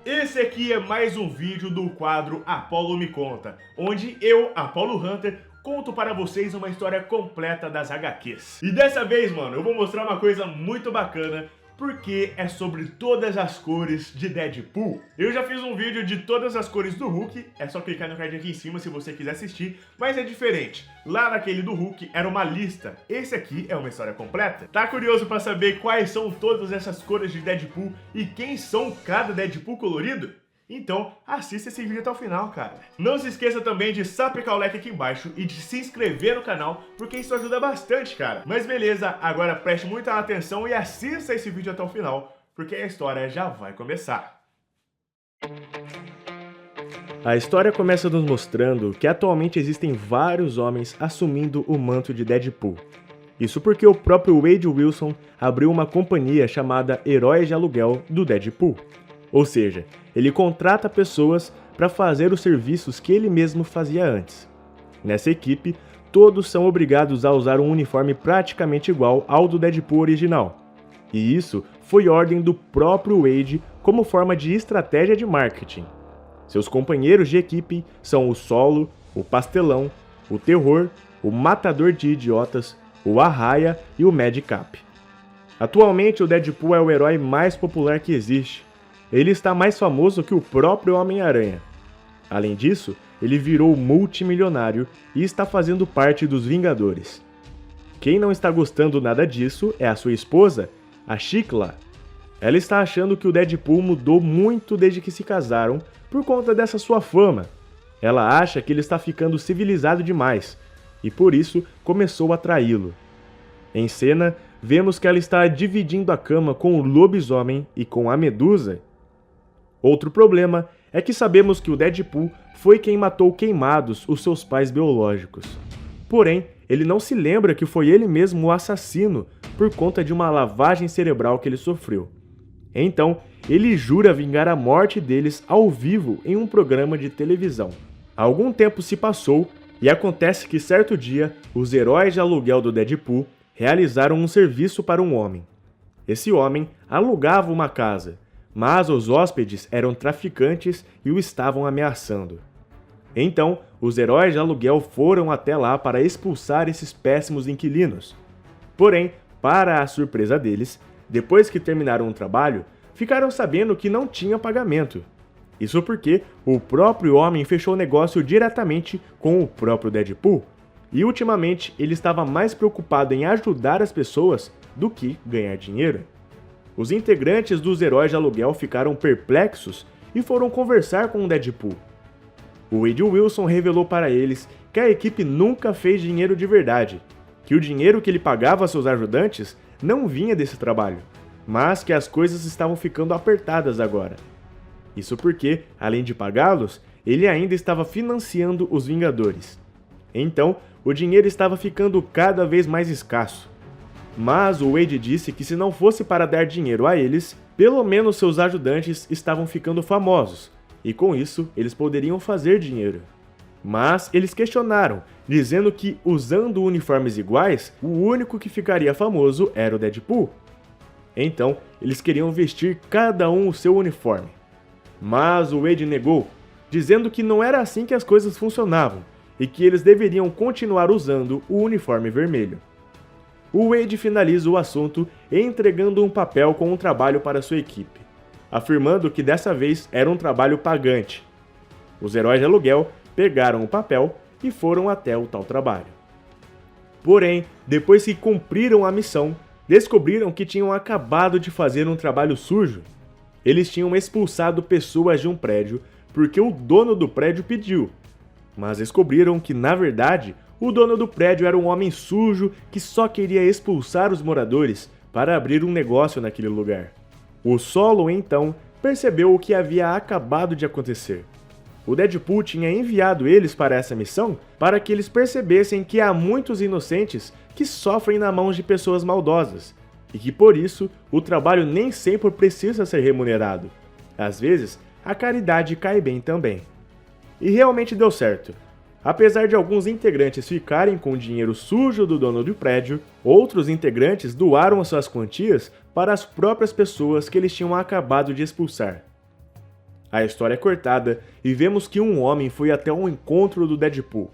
Esse aqui é mais um vídeo do quadro Apollo Me Conta, onde eu, Apollo Hunter, conto para vocês uma história completa das HQs. E dessa vez, mano, eu vou mostrar uma coisa muito bacana, porque é sobre todas as cores de Deadpool. Eu já fiz um vídeo de todas as cores do Hulk, é só clicar no card aqui em cima se você quiser assistir, mas é diferente. Lá naquele do Hulk era uma lista, esse aqui é uma história completa. Tá curioso pra saber quais são todas essas cores de Deadpool e quem são cada Deadpool colorido? Então, assista esse vídeo até o final, cara. Não se esqueça também de sapecar o like aqui embaixo e de se inscrever no canal, porque isso ajuda bastante, cara. Mas beleza, agora preste muita atenção e assista esse vídeo até o final, porque a história já vai começar. A história começa nos mostrando que atualmente existem vários homens assumindo o manto de Deadpool. Isso porque o próprio Wade Wilson abriu uma companhia chamada Heróis de Aluguel do Deadpool. Ou seja, ele contrata pessoas para fazer os serviços que ele mesmo fazia antes. Nessa equipe, todos são obrigados a usar um uniforme praticamente igual ao do Deadpool original. E isso foi ordem do próprio Wade como forma de estratégia de marketing. Seus companheiros de equipe são o Solo, o Pastelão, o Terror, o Matador de Idiotas, o Arraia e o Madcap. Atualmente, o Deadpool é o herói mais popular que existe. Ele está mais famoso que o próprio Homem-Aranha. Além disso, ele virou multimilionário e está fazendo parte dos Vingadores. Quem não está gostando nada disso é a sua esposa, a Shikla. Ela está achando que o Deadpool mudou muito desde que se casaram por conta dessa sua fama. Ela acha que ele está ficando civilizado demais e por isso começou a traí-lo. Em cena, vemos que ela está dividindo a cama com o lobisomem e com a Medusa. Outro problema é que sabemos que o Deadpool foi quem matou queimados os seus pais biológicos. Porém, ele não se lembra que foi ele mesmo o assassino por conta de uma lavagem cerebral que ele sofreu. Então, ele jura vingar a morte deles ao vivo em um programa de televisão. Algum tempo se passou e acontece que certo dia, os heróis de aluguel do Deadpool realizaram um serviço para um homem. Esse homem alugava uma casa, mas os hóspedes eram traficantes e o estavam ameaçando. Então, os heróis de aluguel foram até lá para expulsar esses péssimos inquilinos. Porém, para a surpresa deles, depois que terminaram o trabalho, ficaram sabendo que não tinha pagamento. Isso porque o próprio homem fechou o negócio diretamente com o próprio Deadpool, e ultimamente ele estava mais preocupado em ajudar as pessoas do que ganhar dinheiro. Os integrantes dos heróis de aluguel ficaram perplexos e foram conversar com o Deadpool. O Wade Wilson revelou para eles que a equipe nunca fez dinheiro de verdade, que o dinheiro que ele pagava a seus ajudantes não vinha desse trabalho, mas que as coisas estavam ficando apertadas agora. Isso porque, além de pagá-los, ele ainda estava financiando os Vingadores. Então, o dinheiro estava ficando cada vez mais escasso. Mas o Wade disse que se não fosse para dar dinheiro a eles, pelo menos seus ajudantes estavam ficando famosos, e com isso eles poderiam fazer dinheiro. Mas eles questionaram, dizendo que usando uniformes iguais, o único que ficaria famoso era o Deadpool. Então, eles queriam vestir cada um o seu uniforme. Mas o Wade negou, dizendo que não era assim que as coisas funcionavam, e que eles deveriam continuar usando o uniforme vermelho. O Wade finaliza o assunto entregando um papel com um trabalho para sua equipe, afirmando que dessa vez era um trabalho pagante. Os heróis de aluguel pegaram o papel e foram até o tal trabalho. Porém, depois que cumpriram a missão, descobriram que tinham acabado de fazer um trabalho sujo. Eles tinham expulsado pessoas de um prédio porque o dono do prédio pediu, mas descobriram que, na verdade, o dono do prédio era um homem sujo que só queria expulsar os moradores para abrir um negócio naquele lugar. O Solo, então, percebeu o que havia acabado de acontecer. O Deadpool tinha enviado eles para essa missão para que eles percebessem que há muitos inocentes que sofrem na mão de pessoas maldosas, e que por isso o trabalho nem sempre precisa ser remunerado. Às vezes, a caridade cai bem também. E realmente deu certo. Apesar de alguns integrantes ficarem com o dinheiro sujo do dono do prédio, outros integrantes doaram suas quantias para as próprias pessoas que eles tinham acabado de expulsar. A história é cortada e vemos que um homem foi até um encontro do Deadpool.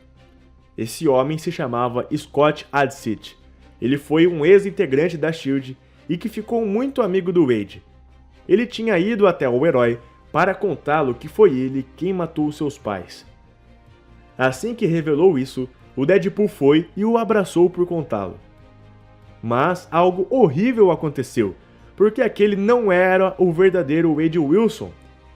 Esse homem se chamava Scott Adsit. Ele foi um ex-integrante da SHIELD e que ficou muito amigo do Wade. Ele tinha ido até o herói para contá-lo que foi ele quem matou seus pais. Assim que revelou isso, o Deadpool foi e o abraçou por contá-lo. Mas algo horrível aconteceu, porque aquele não era o verdadeiro Wade Wilson.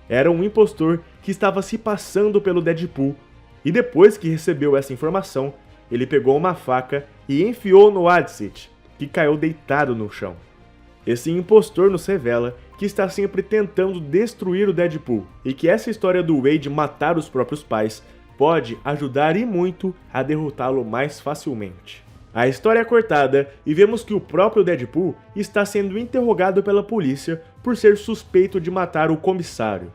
Era um impostor que estava se passando pelo Deadpool, e depois que recebeu essa informação, ele pegou uma faca e enfiou no Adsit, que caiu deitado no chão. Esse impostor nos revela que está sempre tentando destruir o Deadpool, e que essa história do Wade matar os próprios pais pode ajudar e muito a derrotá-lo mais facilmente. A história é cortada e vemos que o próprio Deadpool está sendo interrogado pela polícia por ser suspeito de matar o comissário.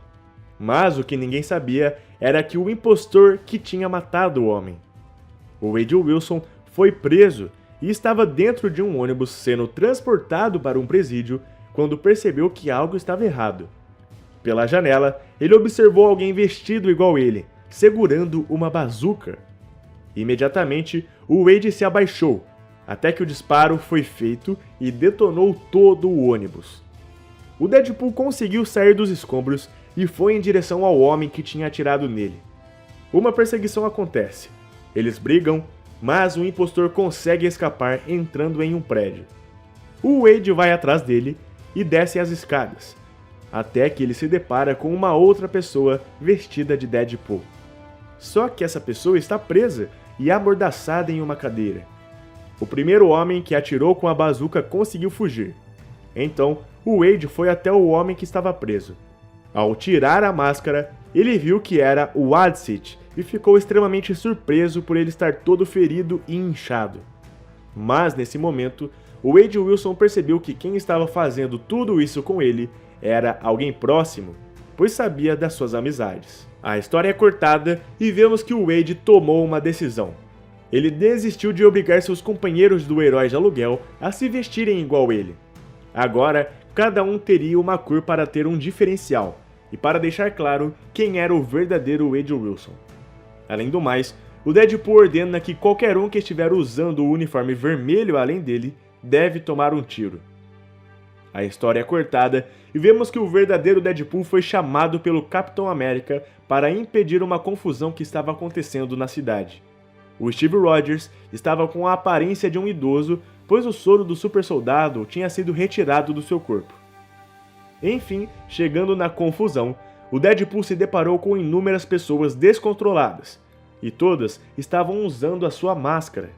Mas o que ninguém sabia era que o impostor que tinha matado o homem. O Wade Wilson foi preso e estava dentro de um ônibus sendo transportado para um presídio quando percebeu que algo estava errado. Pela janela, ele observou alguém vestido igual ele, segurando uma bazuca. Imediatamente, o Wade se abaixou, até que o disparo foi feito e detonou todo o ônibus. O Deadpool conseguiu sair dos escombros e foi em direção ao homem que tinha atirado nele. Uma perseguição acontece. Eles brigam, mas o impostor consegue escapar entrando em um prédio. O Wade vai atrás dele e desce as escadas, até que ele se depara com uma outra pessoa vestida de Deadpool. Só que essa pessoa está presa e amordaçada em uma cadeira. O primeiro homem que atirou com a bazuca conseguiu fugir. Então, o Wade foi até o homem que estava preso. Ao tirar a máscara, ele viu que era o Adsit e ficou extremamente surpreso por ele estar todo ferido e inchado. Mas nesse momento, o Wade Wilson percebeu que quem estava fazendo tudo isso com ele era alguém próximo, pois sabia das suas amizades. A história é cortada e vemos que o Wade tomou uma decisão. Ele desistiu de obrigar seus companheiros do herói de aluguel a se vestirem igual ele. Agora, cada um teria uma cor para ter um diferencial e para deixar claro quem era o verdadeiro Wade Wilson. Além do mais, o Deadpool ordena que qualquer um que estiver usando o uniforme vermelho além dele deve tomar um tiro. A história é cortada e vemos que o verdadeiro Deadpool foi chamado pelo Capitão América para impedir uma confusão que estava acontecendo na cidade. O Steve Rogers estava com a aparência de um idoso, pois o soro do super soldado tinha sido retirado do seu corpo. Enfim, chegando na confusão, o Deadpool se deparou com inúmeras pessoas descontroladas, e todas estavam usando a sua máscara.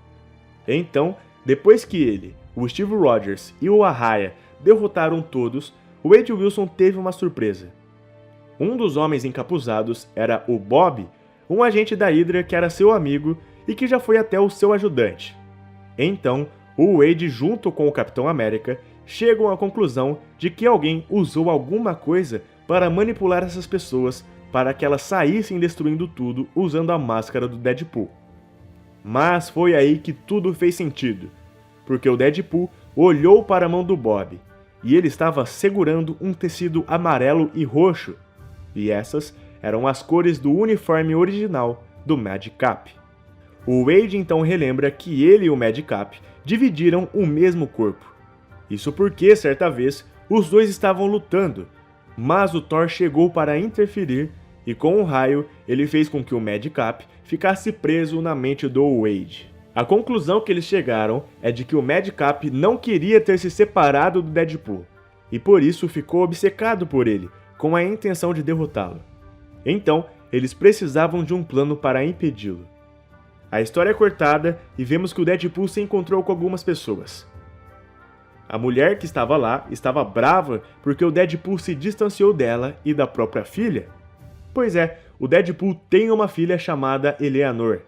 Então, depois que ele, o Steve Rogers e o Arraia derrotaram todos, o Wade Wilson teve uma surpresa. Um dos homens encapuzados era o Bob, um agente da Hydra que era seu amigo e que já foi até o seu ajudante. Então, o Wade junto com o Capitão América chegam à conclusão de que alguém usou alguma coisa para manipular essas pessoas para que elas saíssem destruindo tudo usando a máscara do Deadpool. Mas foi aí que tudo fez sentido, porque o Deadpool olhou para a mão do Bob e ele estava segurando um tecido amarelo e roxo, e essas eram as cores do uniforme original do Madcap. O Wade então relembra que ele e o Madcap dividiram o mesmo corpo. Isso porque, certa vez, os dois estavam lutando, mas o Thor chegou para interferir e com um raio ele fez com que o Madcap ficasse preso na mente do Wade. A conclusão que eles chegaram é de que o Madcap não queria ter se separado do Deadpool, e por isso ficou obcecado por ele, com a intenção de derrotá-lo. Então, eles precisavam de um plano para impedi-lo. A história é cortada e vemos que o Deadpool se encontrou com algumas pessoas. A mulher que estava lá estava brava porque o Deadpool se distanciou dela e da própria filha. Pois é, o Deadpool tem uma filha chamada Eleanor.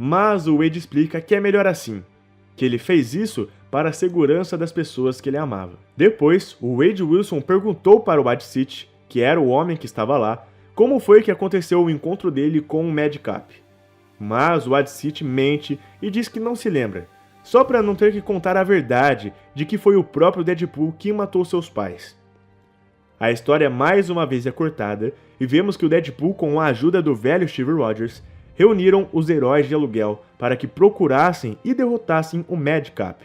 Mas o Wade explica que é melhor assim, que ele fez isso para a segurança das pessoas que ele amava. Depois, o Wade Wilson perguntou para o Adsit, que era o homem que estava lá, como foi que aconteceu o encontro dele com o Madcap. Mas o Adsit mente e diz que não se lembra, só para não ter que contar a verdade de que foi o próprio Deadpool que matou seus pais. A história mais uma vez é cortada e vemos que o Deadpool, com a ajuda do velho Steve Rogers, reuniram os heróis de aluguel para que procurassem e derrotassem o Madcap.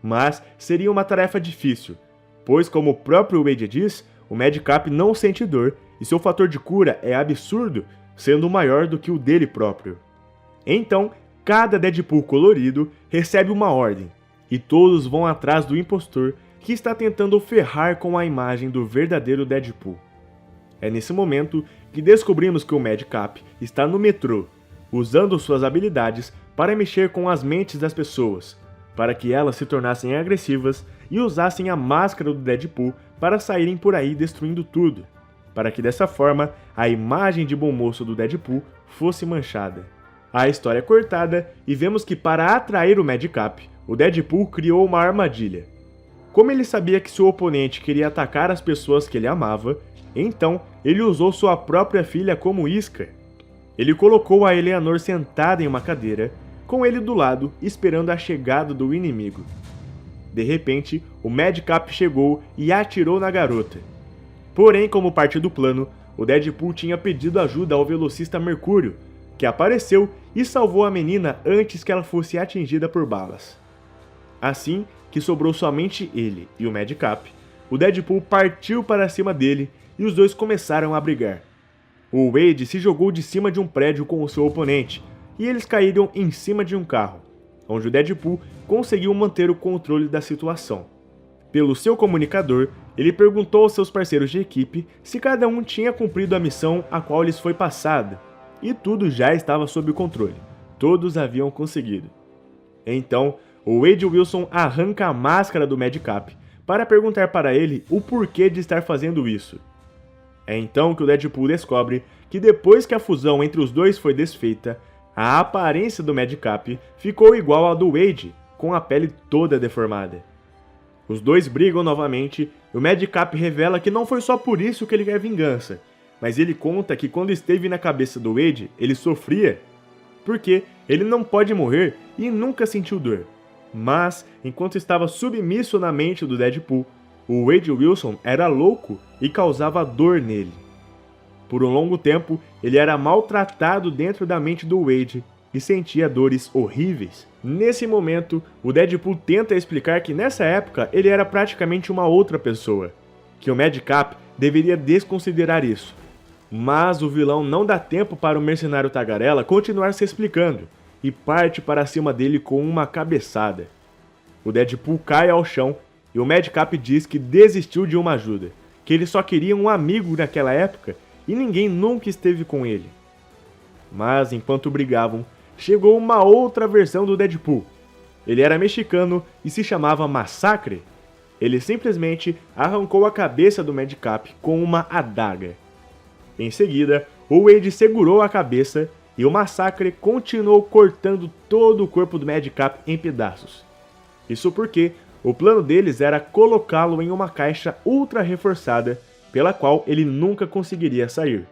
Mas seria uma tarefa difícil, pois, como o próprio Wade diz, o Madcap não sente dor e seu fator de cura é absurdo, sendo maior do que o dele próprio. Então, cada Deadpool colorido recebe uma ordem, e todos vão atrás do impostor que está tentando ferrar com a imagem do verdadeiro Deadpool. É nesse momento que descobrimos que o Madcap está no metrô, usando suas habilidades para mexer com as mentes das pessoas, para que elas se tornassem agressivas e usassem a máscara do Deadpool para saírem por aí destruindo tudo, para que dessa forma a imagem de bom moço do Deadpool fosse manchada. A história é cortada e vemos que, para atrair o Madcap, o Deadpool criou uma armadilha. Como ele sabia que seu oponente queria atacar as pessoas que ele amava, então ele usou sua própria filha como isca. Ele colocou a Eleanor sentada em uma cadeira, com ele do lado, esperando a chegada do inimigo. De repente, o Madcap chegou e atirou na garota. Porém, como parte do plano, o Deadpool tinha pedido ajuda ao velocista Mercúrio, que apareceu e salvou a menina antes que ela fosse atingida por balas. Assim que sobrou somente ele e o Madcap, o Deadpool partiu para cima dele e os dois começaram a brigar. O Wade se jogou de cima de um prédio com o seu oponente e eles caíram em cima de um carro, onde o Deadpool conseguiu manter o controle da situação. Pelo seu comunicador, ele perguntou aos seus parceiros de equipe se cada um tinha cumprido a missão a qual lhes foi passada, e tudo já estava sob controle. Todos haviam conseguido. Então, o Wade Wilson arranca a máscara do Madcap para perguntar para ele o porquê de estar fazendo isso. É então que o Deadpool descobre que depois que a fusão entre os dois foi desfeita, a aparência do Madcap ficou igual à do Wade, com a pele toda deformada. Os dois brigam novamente e o Madcap revela que não foi só por isso que ele quer vingança, mas ele conta que quando esteve na cabeça do Wade, ele sofria, porque ele não pode morrer e nunca sentiu dor. Mas, enquanto estava submisso na mente do Deadpool, o Wade Wilson era louco e causava dor nele. Por um longo tempo, ele era maltratado dentro da mente do Wade e sentia dores horríveis. Nesse momento, o Deadpool tenta explicar que nessa época ele era praticamente uma outra pessoa, que o Madcap deveria desconsiderar isso. Mas o vilão não dá tempo para o mercenário tagarela continuar se explicando e parte para cima dele com uma cabeçada. O Deadpool cai ao chão e o Madcap diz que desistiu de uma ajuda, que ele só queria um amigo naquela época e ninguém nunca esteve com ele. Mas enquanto brigavam, chegou uma outra versão do Deadpool. Ele era mexicano e se chamava Massacre. Ele simplesmente arrancou a cabeça do Madcap com uma adaga. Em seguida, o Wade segurou a cabeça e o Massacre continuou cortando todo o corpo do Madcap em pedaços. Isso porque o plano deles era colocá-lo em uma caixa ultra reforçada, pela qual ele nunca conseguiria sair.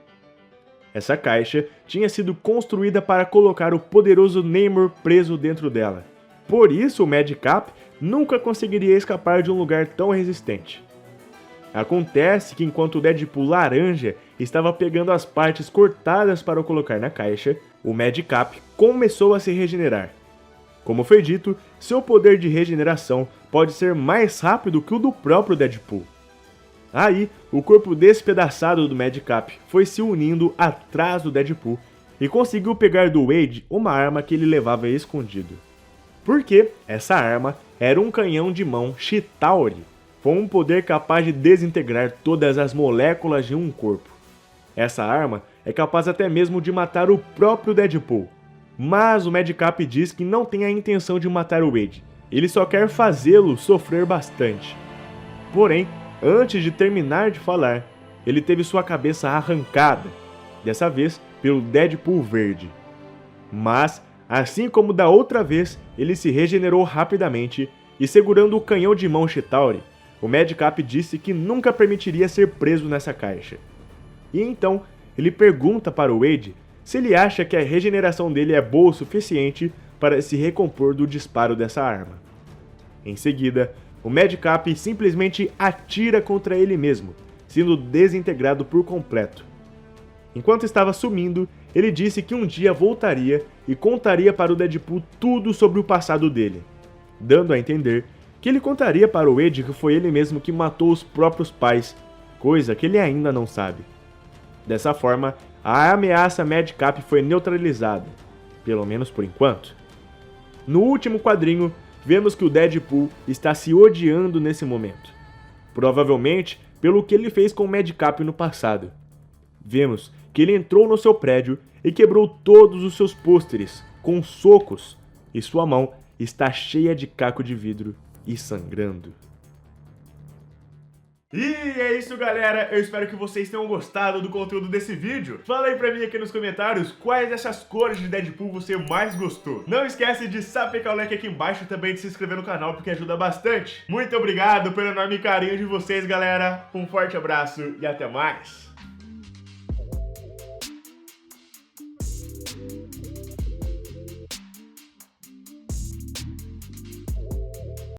Essa caixa tinha sido construída para colocar o poderoso Namor preso dentro dela. Por isso o Madcap nunca conseguiria escapar de um lugar tão resistente. Acontece que enquanto o Deadpool laranja estava pegando as partes cortadas para o colocar na caixa, o Madcap começou a se regenerar. Como foi dito, seu poder de regeneração pode ser mais rápido que o do próprio Deadpool. Aí, o corpo despedaçado do Madcap foi se unindo atrás do Deadpool e conseguiu pegar do Wade uma arma que ele levava escondido. Porque essa arma era um canhão de mão Chitauri, com um poder capaz de desintegrar todas as moléculas de um corpo. Essa arma é capaz até mesmo de matar o próprio Deadpool. Mas o Madcap diz que não tem a intenção de matar o Wade, ele só quer fazê-lo sofrer bastante. Porém, antes de terminar de falar, ele teve sua cabeça arrancada, dessa vez pelo Deadpool verde. Mas, assim como da outra vez, ele se regenerou rapidamente e, segurando o canhão de mão Chitauri, o Madcap disse que nunca permitiria ser preso nessa caixa. E então, ele pergunta para o Wade se ele acha que a regeneração dele é boa o suficiente para se recompor do disparo dessa arma. Em seguida, o Madcap simplesmente atira contra ele mesmo, sendo desintegrado por completo. Enquanto estava sumindo, ele disse que um dia voltaria e contaria para o Deadpool tudo sobre o passado dele, dando a entender que ele contaria para o Wade que foi ele mesmo que matou os próprios pais, coisa que ele ainda não sabe. Dessa forma, a ameaça Madcap foi neutralizada, pelo menos por enquanto. No último quadrinho, vemos que o Deadpool está se odiando nesse momento, provavelmente pelo que ele fez com o Madcap no passado. Vemos que ele entrou no seu prédio e quebrou todos os seus pôsteres com socos, e sua mão está cheia de caco de vidro e sangrando. E é isso, galera, eu espero que vocês tenham gostado do conteúdo desse vídeo. Fala aí pra mim aqui nos comentários quais dessas cores de Deadpool você mais gostou. Não esquece de sapecar o like aqui embaixo e também de se inscrever no canal porque ajuda bastante. Muito obrigado pelo enorme carinho de vocês, galera, um forte abraço e até mais.